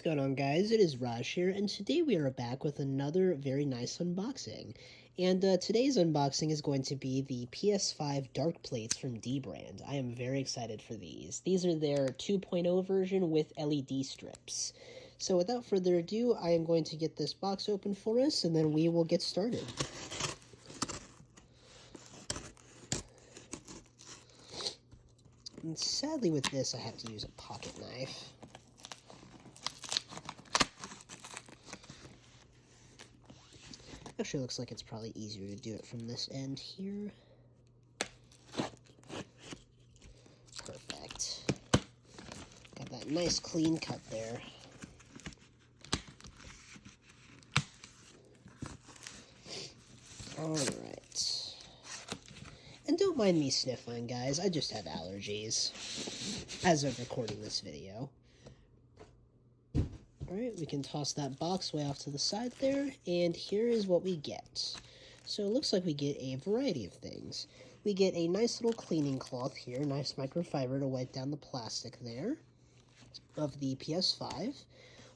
going on, guys? It is Raj here, and today we are back with another very nice unboxing. And today's unboxing is going to be the PS5 Darkplates from Dbrand. I am very excited for these. These are their 2.0 version with LED strips. So without further ado, I am going to get this box open for us, and then we will get started. And sadly with this, I have to use a pocket knife. Actually, looks like it's probably easier to do it from this end here. Perfect. Got that nice clean cut there. Alright. And don't mind me sniffling, guys. I just have allergies as of recording this video. Alright, we can toss that box way off to the side there, and here is what we get. So it looks like we get a variety of things. We get a nice little cleaning cloth here, nice microfiber to wipe down the plastic there of the PS5.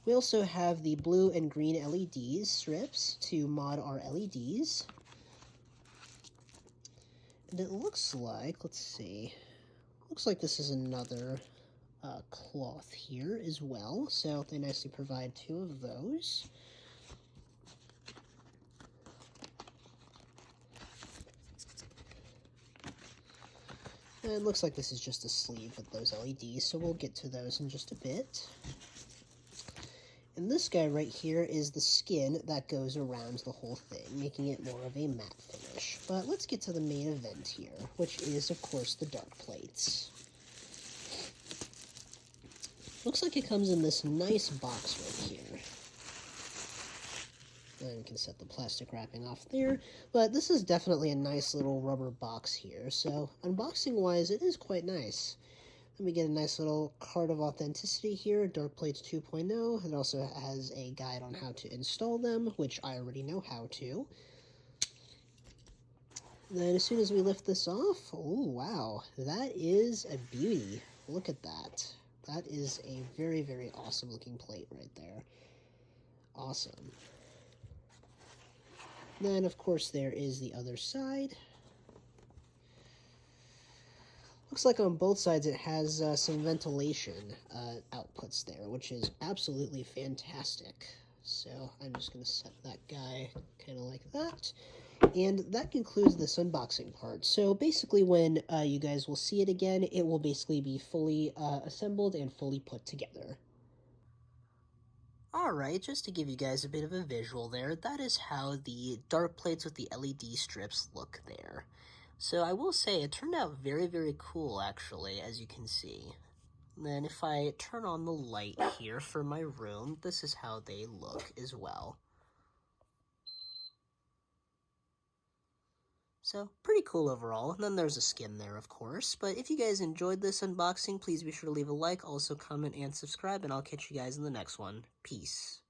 We also have the blue and green LED strips to mod our LEDs. And it looks like, let's see, looks like this is another cloth here as well, so they nicely provide two of those. And it looks like this is just a sleeve with those LEDs, so we'll get to those in just a bit. And this guy right here is the skin that goes around the whole thing, making it more of a matte finish. But let's get to the main event here, which is, of course, the dark plates. Looks like it comes in this nice box right here. And we can set the plastic wrapping off there. But this is definitely a nice little rubber box here. So unboxing-wise, it is quite nice. Then we get a nice little card of authenticity here, Darkplates 2.0. It also has a guide on how to install them, which I already know how to. Then as soon as we lift this off, oh wow, that is a beauty. Look at that. That is a very, very awesome looking plate right there. Awesome. Then, of course, there is the other side. Looks like on both sides it has some ventilation outputs there, which is absolutely fantastic. So I'm just going to set that guy kind of like that. And that concludes this unboxing part. So basically when you guys will see it again, it will basically be fully assembled and fully put together. Alright, just to give you guys a bit of a visual there, that is how the dark plates with the LED strips look there. So I will say it turned out very, very cool actually, as you can see. And then if I turn on the light here for my room, this is how they look as well. So, pretty cool overall. And then there's a skin there, of course. But if you guys enjoyed this unboxing, please be sure to leave a like, also comment and subscribe, and I'll catch you guys in the next one. Peace.